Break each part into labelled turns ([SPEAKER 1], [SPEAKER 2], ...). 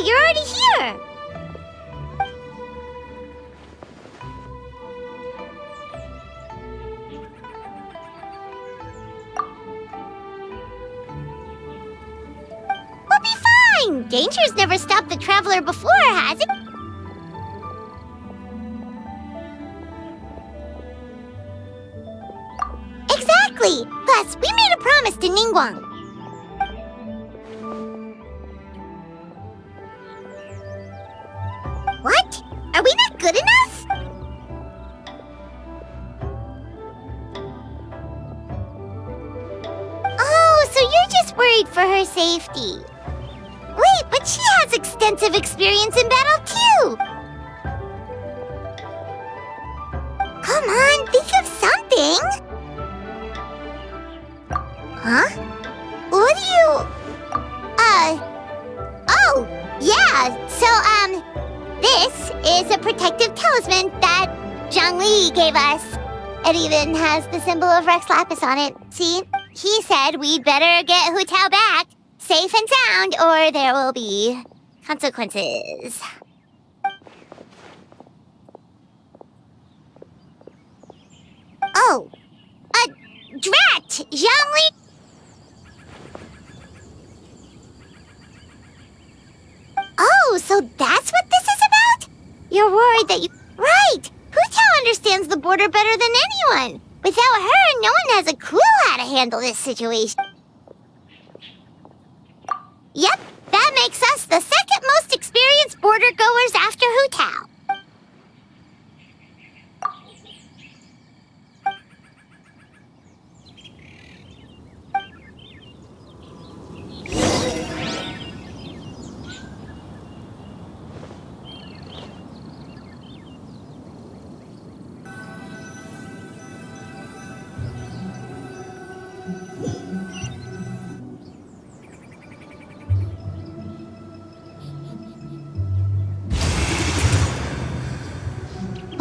[SPEAKER 1] you're already here! We'll be fine! Danger's never stopped the traveler before, has it? Exactly! Plus, we made a promise to Ningguang. What? Are we not good enough? Oh, so you're just worried for her safety. Wait, but she has extensive experience in battle too! Come on, think of something! Huh? What do you... Oh, yeah, so, this is a protective talisman that zhongli gave us. It even has the symbol of Rex Lapis on it. See? He said we'd better get Hu Tao back, safe and sound, or there will be consequences. Oh, drat! Zhongli! Oh, so that's what this is about? You're worried that you... Right! Hu Tao understands the border better than anyone. Without her, no one has a clue how to handle this situation. Yep, that makes us the second most experienced border goers after Hu Tao.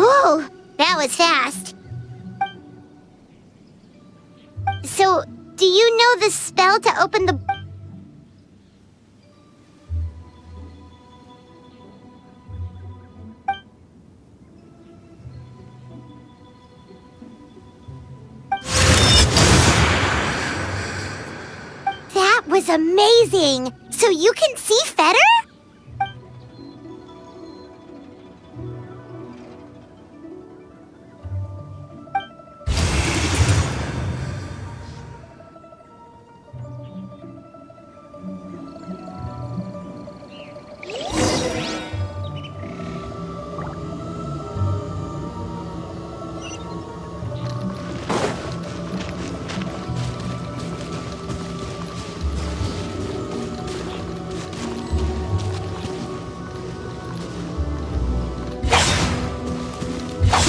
[SPEAKER 1] Whoa, that was fast. So, do you know the spell to open the... That was amazing! So you can see Fetter?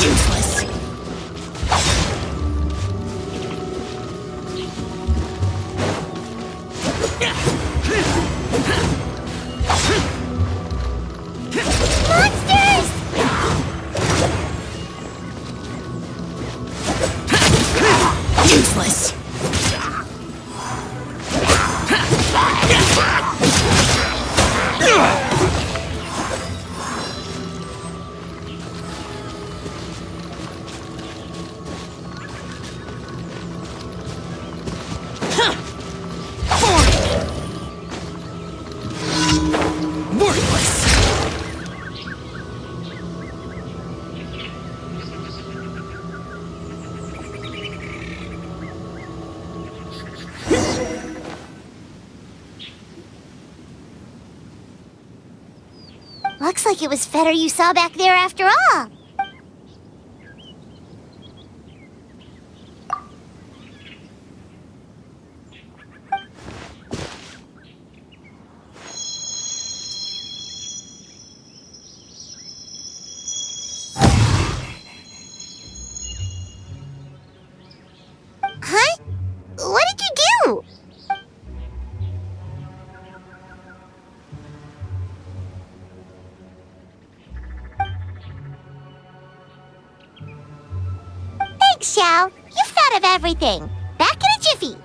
[SPEAKER 1] Useless. Monsters! Useless. Looks like it was Fetter you saw back there after all. Huh? What did you do? Thanks, Xiao. You've thought of everything. Back in a jiffy.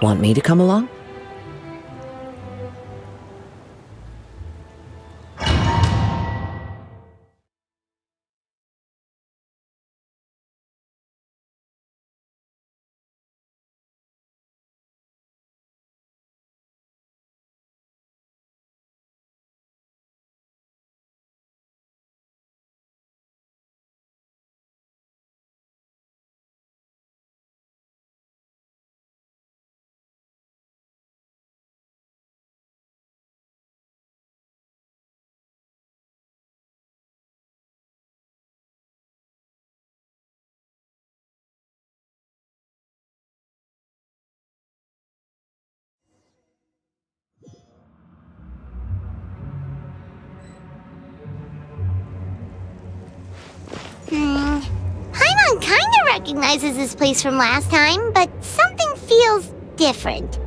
[SPEAKER 2] Want me to come along?
[SPEAKER 1] Paimon kinda recognizes this place from last time, but something feels different.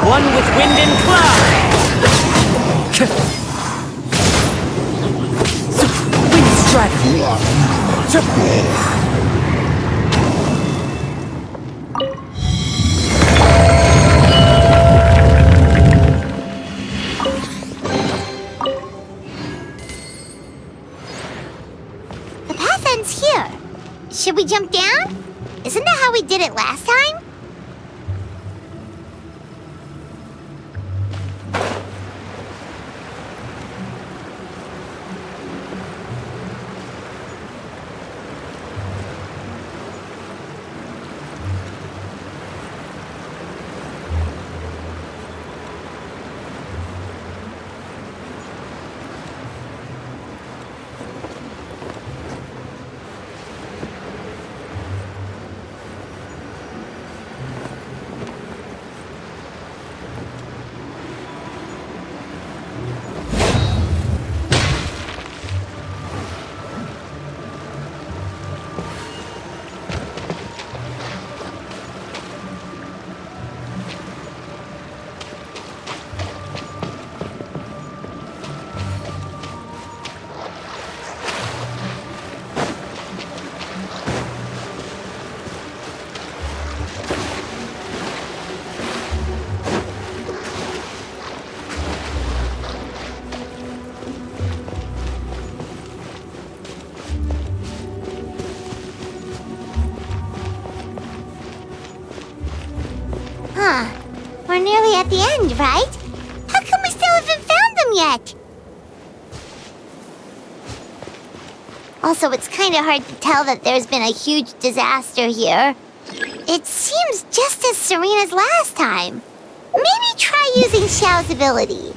[SPEAKER 2] One with wind and cloud! Wind strike!
[SPEAKER 1] The path ends here. Should we jump down? Isn't that how we did it last time? We're nearly at the end, right? How come we still haven't found them yet? Also, it's kind of hard to tell that there's been a huge disaster here. It seems just as serene as last time. Maybe try using Xiao's ability.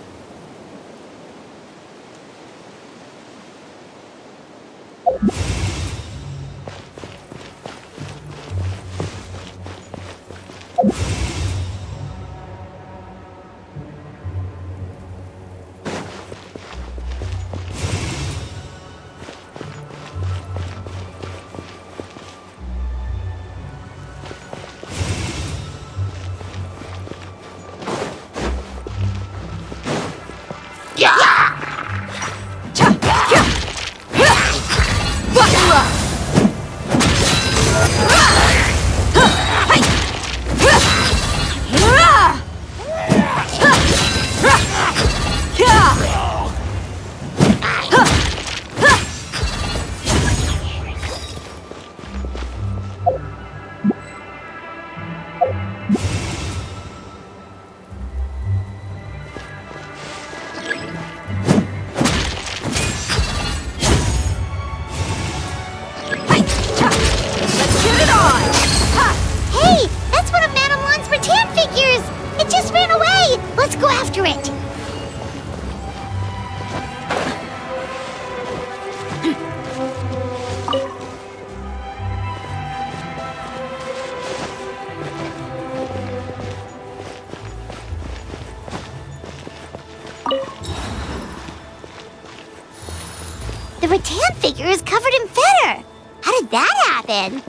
[SPEAKER 1] The rattan figure is covered in feather. How did that happen?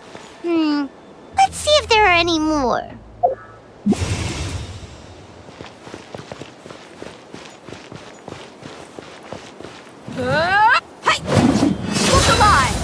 [SPEAKER 1] Let's see if there are any more.
[SPEAKER 2] Hey! Look alive!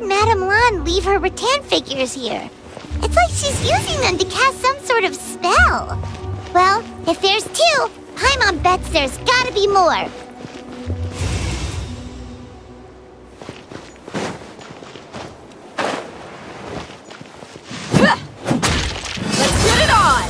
[SPEAKER 1] Madame Lan leave her rattan figures here? It's like she's using them to cast some sort of spell. Well, if there's two, Paimon bets there's gotta be more.
[SPEAKER 2] Let's get it on!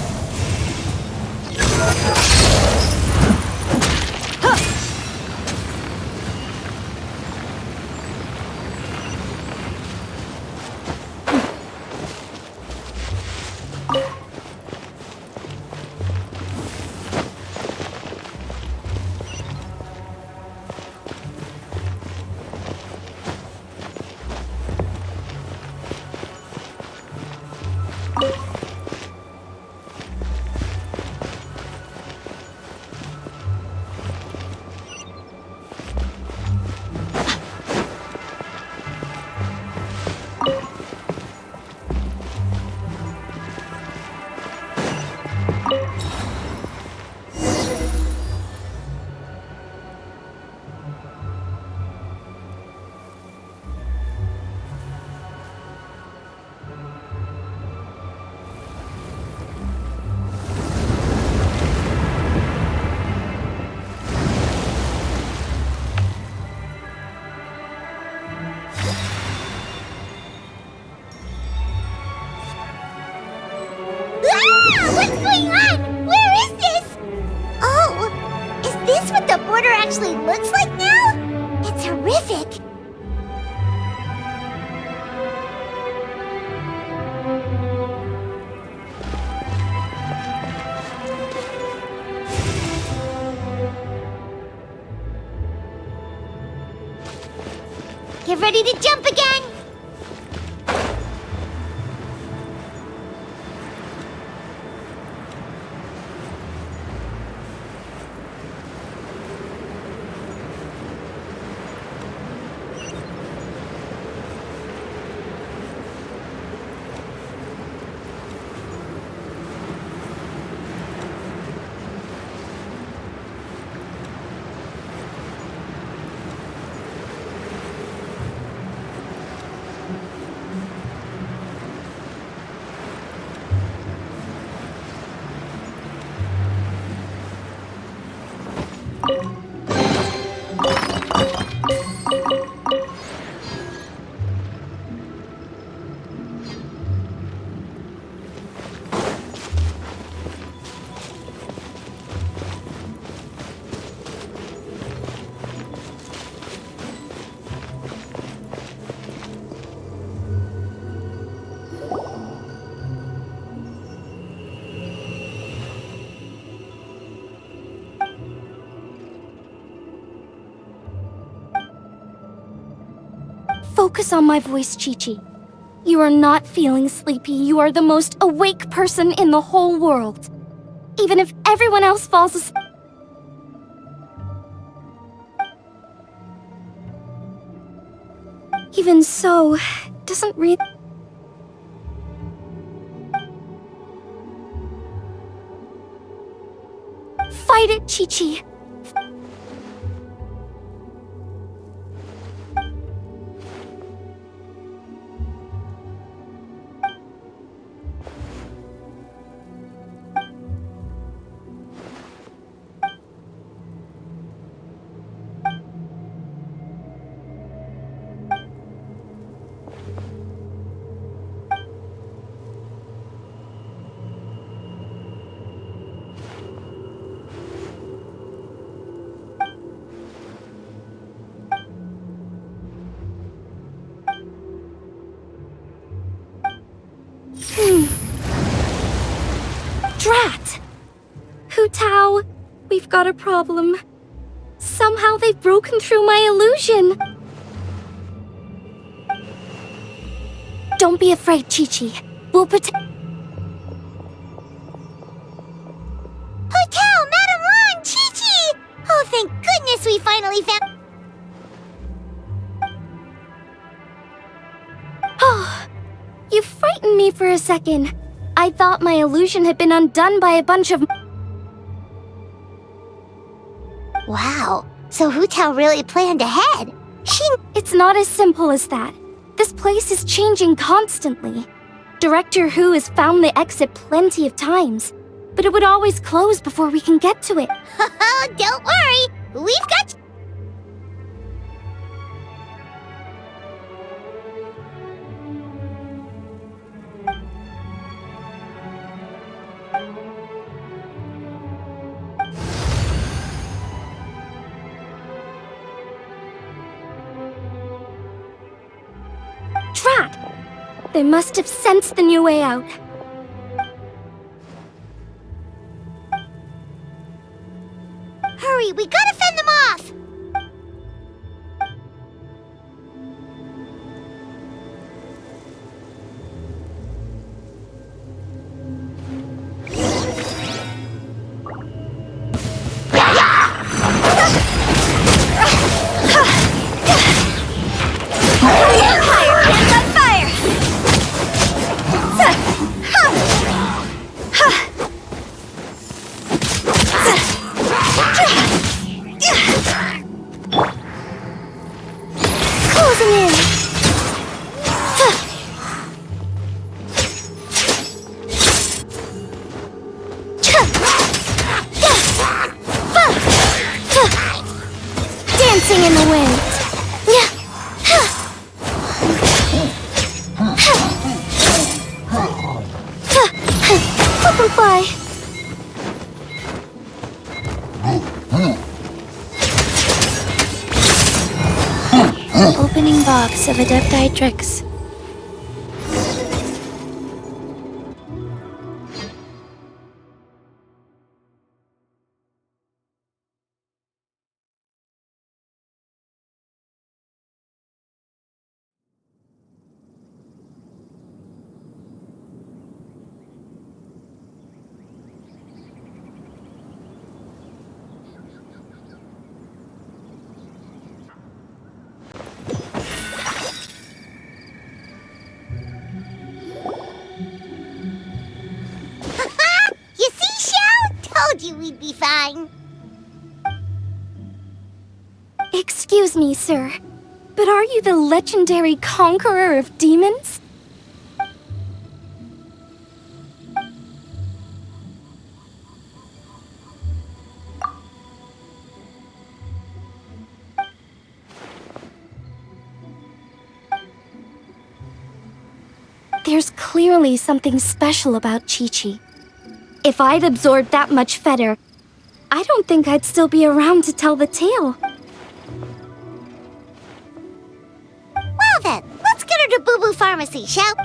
[SPEAKER 1] What's going on? Where is this? Oh, is this what the border actually looks like now? It's horrific. Get ready to jump again.
[SPEAKER 3] Focus on my voice, Chi-Chi. You are not feeling sleepy. You are the most awake person in the whole world. even if everyone else falls asleep. Even so, doesn't really... Fight it, Chi-Chi. Drat! Hu Tao, we've got a problem. Somehow they've broken through my illusion. Don't be afraid, Chi-Chi. We'll protect...
[SPEAKER 1] Hotel, Madame Lan, Chi-Chi! Oh, thank goodness we finally found...
[SPEAKER 3] Oh, you frightened me for a second. I thought my illusion had been undone by a bunch of...
[SPEAKER 1] Wow, so Hu Tao really planned ahead.
[SPEAKER 3] It's not as simple as that. This place is changing constantly. Director Hu has found the exit plenty of times, but it would always close before we can get to it.
[SPEAKER 1] Don't worry, we've got...
[SPEAKER 3] Drat! They must have sensed the new way out.
[SPEAKER 1] Hurry, we gotta fend them off!
[SPEAKER 3] Closing in! Dancing in the wind! Butterfly! Opening box of Adepti tricks.
[SPEAKER 1] You see, Xiao? Told you we'd be fine.
[SPEAKER 3] Excuse me, sir, but are you the legendary conqueror of demons? There's clearly something special about Chi-Chi. If I'd absorbed that much fetter, I don't think I'd still be around to tell the tale.
[SPEAKER 1] Well then, let's get her to Boo Boo Pharmacy, shall we?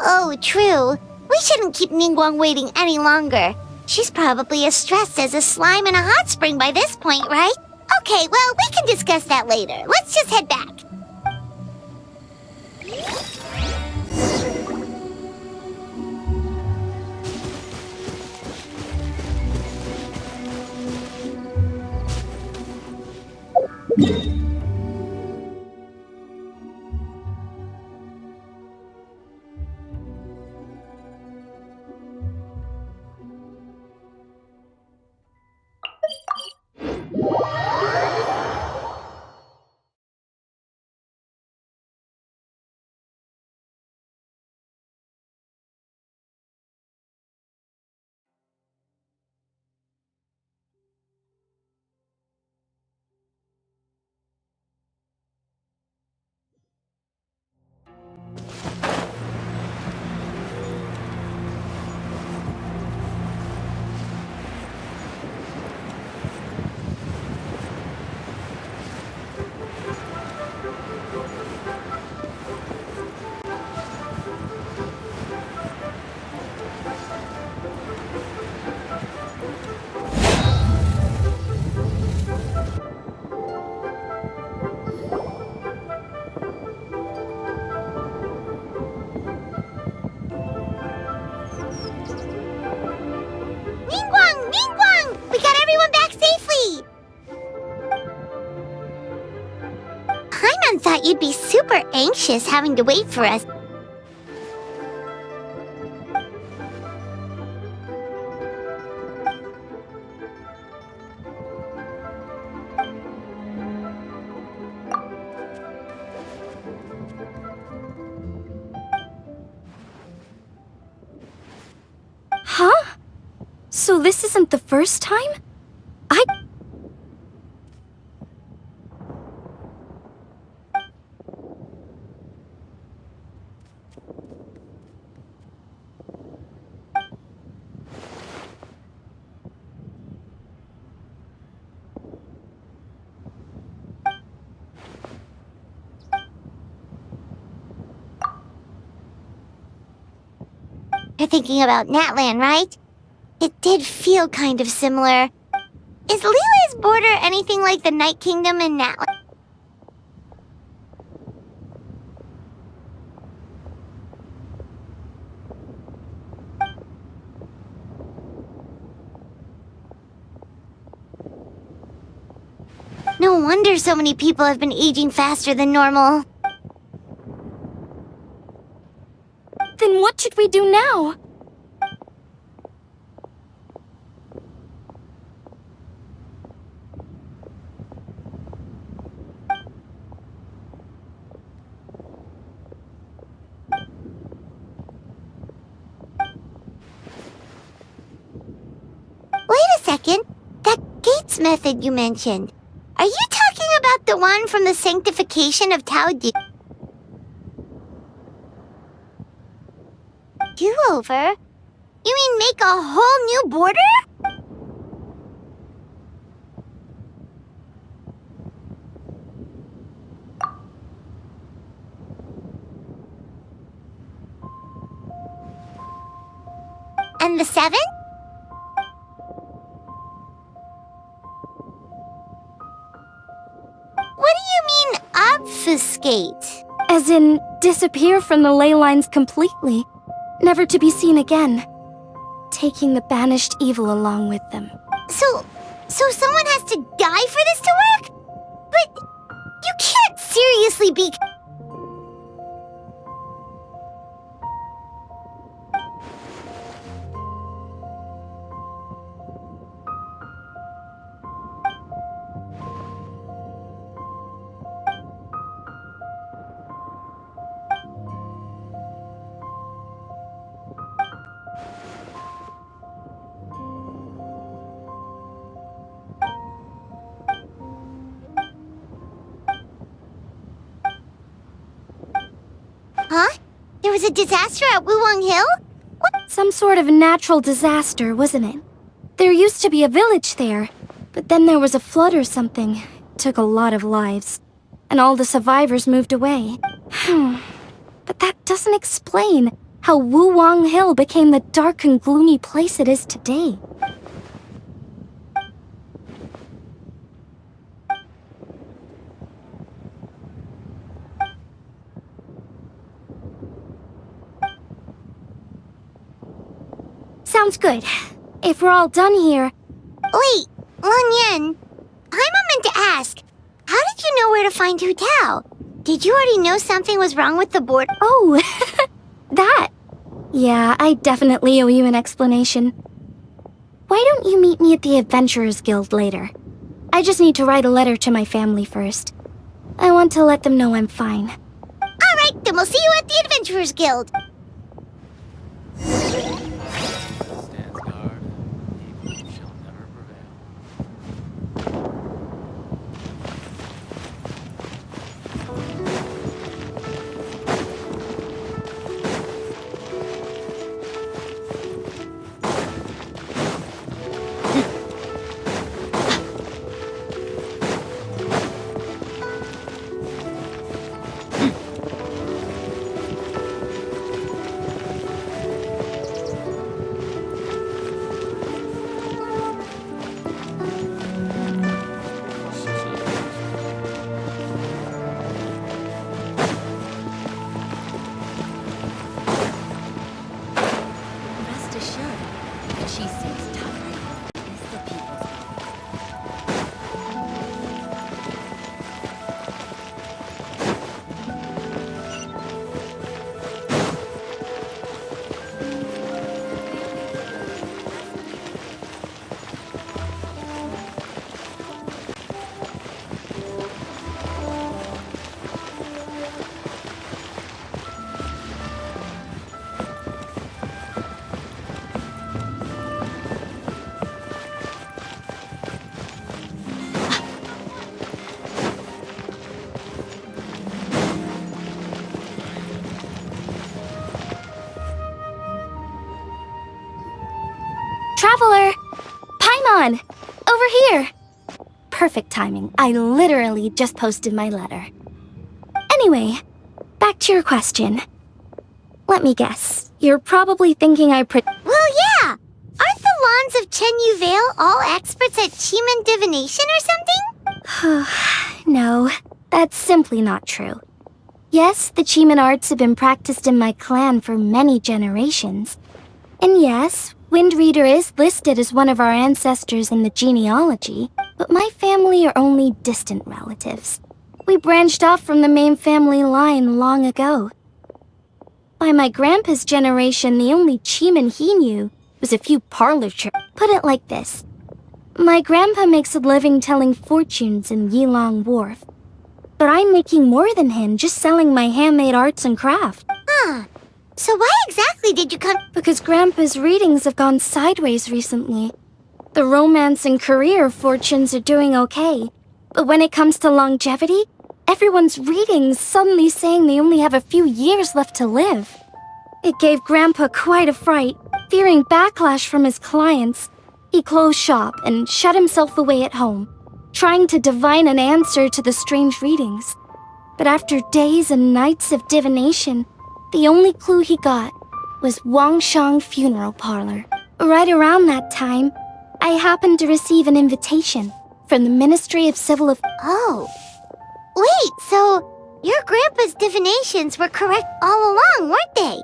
[SPEAKER 1] Oh, true. We shouldn't keep Ningguang waiting any longer. She's probably as stressed as a slime in a hot spring by this point, right? Okay, well, we can discuss that later. Let's just head back. thought you'd be super anxious having to wait for us.
[SPEAKER 3] Huh? So this isn't the first time?
[SPEAKER 1] You're thinking about Natlan, right? It did feel kind of similar. Is Leela's border anything like the Night Kingdom in Natlan? No wonder so many people have been aging faster than normal.
[SPEAKER 3] Then what should we do now?
[SPEAKER 1] Wait a second. That Gates method you mentioned. Are you talking about the one from the sanctification of Tao Di? Do-over? You mean make a whole new border? And the 7? What do you mean, obfuscate?
[SPEAKER 3] As in, disappear from the ley lines completely, never to be seen again, taking the banished evil along with them.
[SPEAKER 1] So someone has to die for this to work? But you can't seriously be... Huh? There was a disaster at Wuwang Hill? What?
[SPEAKER 3] Some sort of natural disaster, wasn't it? There used to be a village there, but then there was a flood or something. It took a lot of lives, and all the survivors moved away. But that doesn't explain how Wuwang Hill became the dark and gloomy place it is today. Sounds good. If we're all done here...
[SPEAKER 1] Wait, Lun Yen. Paimon meant to ask, how did you know where to find Hu Tao? Did you already know something was wrong with the board?
[SPEAKER 3] Oh, that. Yeah, I definitely owe you an explanation. Why don't you meet me at the Adventurers Guild later? I just need to write a letter to my family first. I want to let them know I'm fine.
[SPEAKER 1] Alright, then we'll see you at the Adventurers Guild.
[SPEAKER 4] Stands guard, evil shall never prevail.
[SPEAKER 2] Rest assured that she sees top right is the people's.
[SPEAKER 3] Traveler! Paimon! Over here! Perfect timing. I literally just posted my letter. Anyway, back to your question. Let me guess. You're probably thinking
[SPEAKER 1] Well, yeah! Aren't the Lawns of Chen Yu Vale all experts at Cheeman divination or something?
[SPEAKER 3] No, that's simply not true. Yes, the Cheeman arts have been practiced in my clan for many generations. And yes, Windreader is listed as one of our ancestors in the genealogy, but my family are only distant relatives. We branched off from the main family line long ago. By my grandpa's generation, the only Cheeman he knew was a few parlor tricks. Put it like this. My grandpa makes a living telling fortunes in Yilong Wharf, but I'm making more than him just selling my handmade arts and craft.
[SPEAKER 1] So why exactly did you come?
[SPEAKER 3] Because Grandpa's readings have gone sideways recently. The romance and career fortunes are doing okay, but when it comes to longevity, everyone's readings suddenly saying they only have a few years left to live. It gave Grandpa quite a fright. Fearing backlash from his clients, he closed shop and shut himself away at home, trying to divine an answer to the strange readings. But after days and nights of divination, the only clue he got was Wangshang Funeral Parlor. Right around that time, I happened to receive an invitation from the Ministry of Civil Affairs.
[SPEAKER 1] Oh. Wait, so your grandpa's divinations were correct all along, weren't they?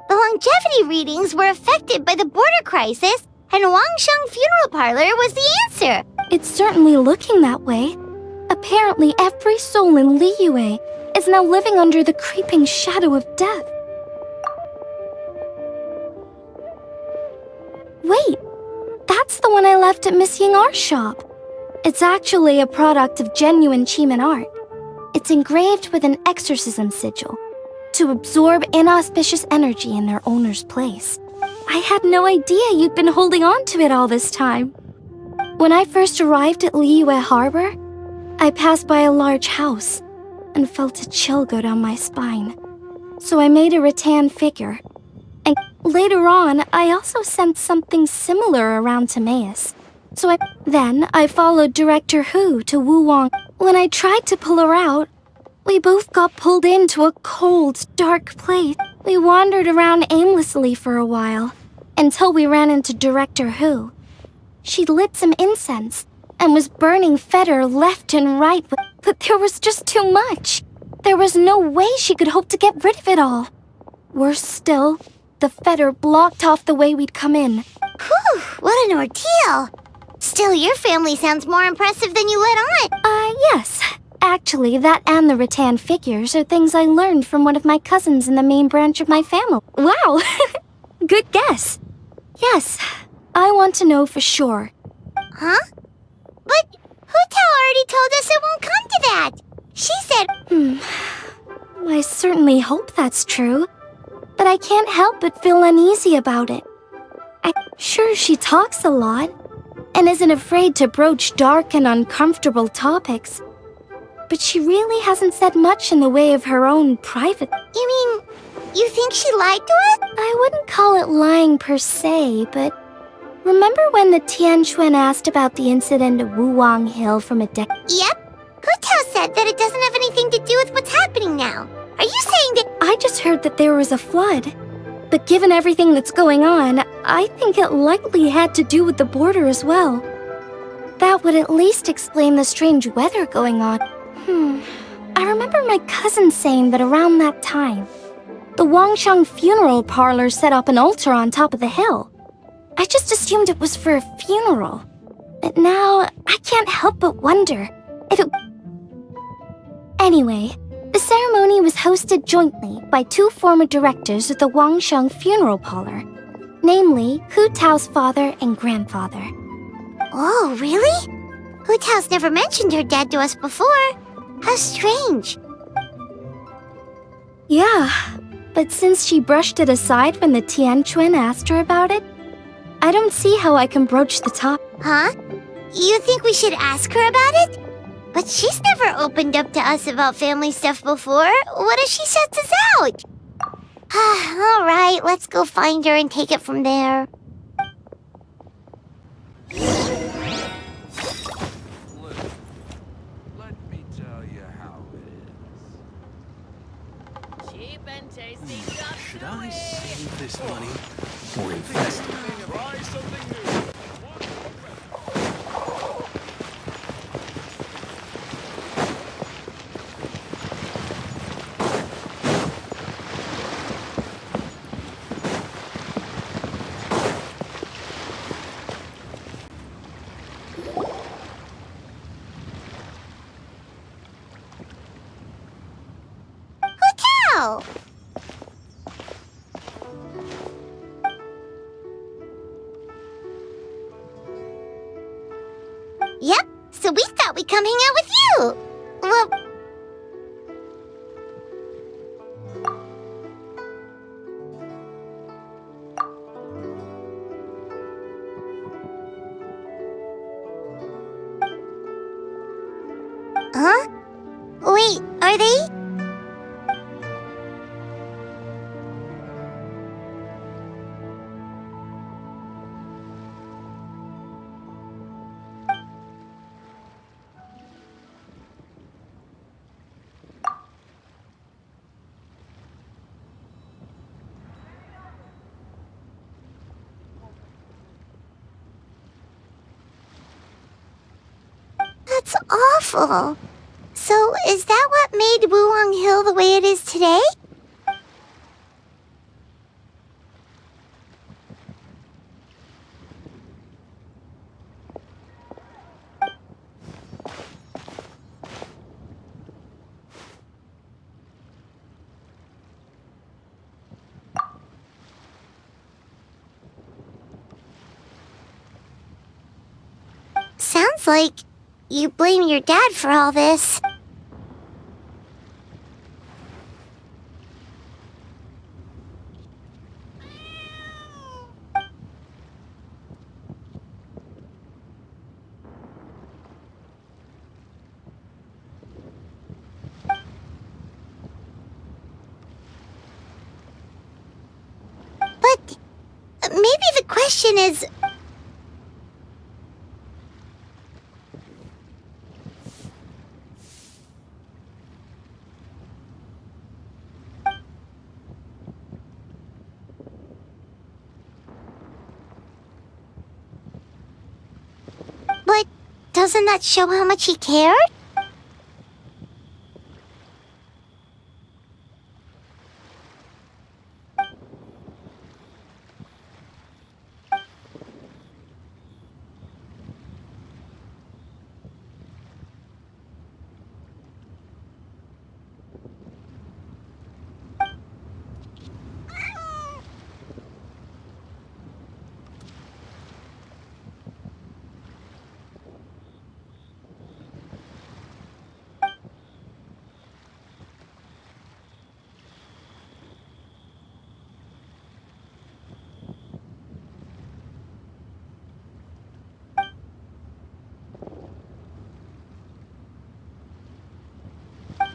[SPEAKER 1] The longevity readings were affected by the border crisis, and Wangshang Funeral Parlor was the answer.
[SPEAKER 3] It's certainly looking that way. Apparently, every soul in Liyue is now living under the creeping shadow of death. Wait, that's the one I left at Miss Yingar's shop. It's actually a product of genuine Cheeman art. It's engraved with an exorcism sigil to absorb inauspicious energy in their owner's place. I had no idea you'd been holding on to it all this time. When I first arrived at Liyue Harbor, I passed by a large house and felt a chill go down my spine. So I made a rattan figure. And later on, I also sensed something similar around Timaeus. Then I followed Director Hu to Wuwang. When I tried to pull her out, we both got pulled into a cold, dark place. We wandered around aimlessly for a while, until we ran into Director Hu. She'd lit some incense and was burning Fetter left and right, but there was just too much. There was no way she could hope to get rid of it all. Worse still, the Fetter blocked off the way we'd come in.
[SPEAKER 1] Whew, what an ordeal. Still, your family sounds more impressive than you let on.
[SPEAKER 3] Yes. Actually, that and the rattan figures are things I learned from one of my cousins in the main branch of my family. Wow! Good guess. Yes, I want to know for sure.
[SPEAKER 1] Huh? But Hu-Tao already told us it won't come to that. She said...
[SPEAKER 3] I certainly hope that's true, but I can't help but feel uneasy about it. I'm sure she talks a lot, and isn't afraid to broach dark and uncomfortable topics. But she really hasn't said much in the way of her own private...
[SPEAKER 1] You mean, you think she lied to us?
[SPEAKER 3] I wouldn't call it lying per se, but... Remember when the Tianquan asked about the incident at Wuwang Hill from a decade?
[SPEAKER 1] Yep. Hu-Tao said that it doesn't have anything to do with what's happening now. Are you saying that...
[SPEAKER 3] I just heard that there was a flood. But given everything that's going on, I think it likely had to do with the border as well. That would at least explain the strange weather going on. I remember my cousin saying that around that time, the Wangshang Funeral Parlor set up an altar on top of the hill. I just assumed it was for a funeral. But now, I can't help but wonder if it... Anyway, the ceremony was hosted jointly by two former directors of the Wangshang Funeral Parlor, namely Hu-Tao's father and grandfather.
[SPEAKER 1] Oh, really? Hu-Tao's never mentioned her dad to us before. How strange.
[SPEAKER 3] Yeah, but since she brushed it aside when the Tianquan asked her about it, I don't see how I can broach the topic.
[SPEAKER 1] Huh? You think we should ask her about it? But she's never opened up to us about family stuff before. What if she shuts us out? All right, let's go find her and take it from there.
[SPEAKER 5] Should I save this money or invest it?
[SPEAKER 1] Hotel! Yep, so we thought we'd come hang out with you. Well, huh? Wait, are they? That's awful. So, is that what made Wuong Hill the way it is today? Sounds like you blame your dad for all this. But maybe the question is... But doesn't that show how much he cared?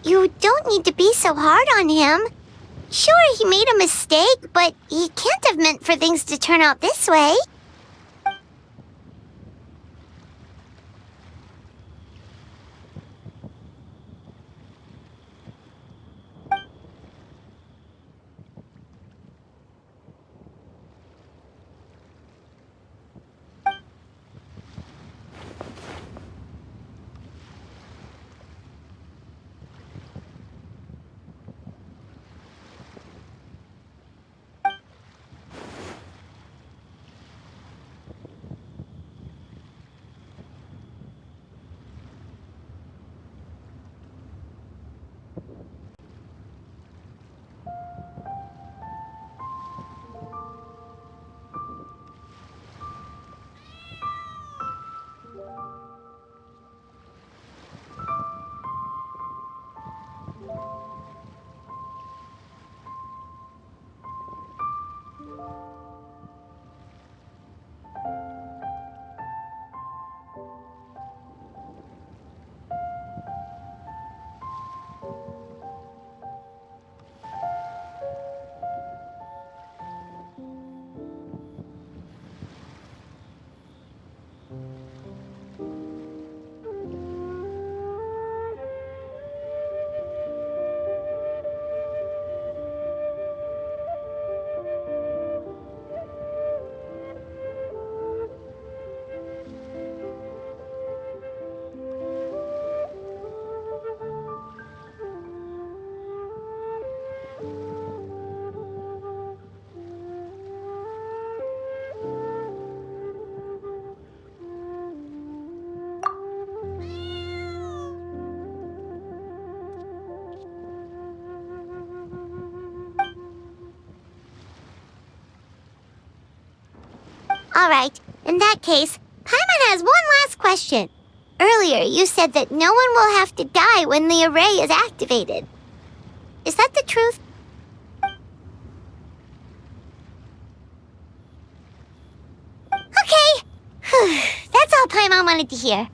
[SPEAKER 1] You don't need to be so hard on him. Sure, he made a mistake, but he can't have meant for things to turn out this way. All right. In that case, Paimon has one last question. Earlier, you said that no one will have to die when the array is activated. Is that the truth? Okay. That's all Paimon wanted to hear.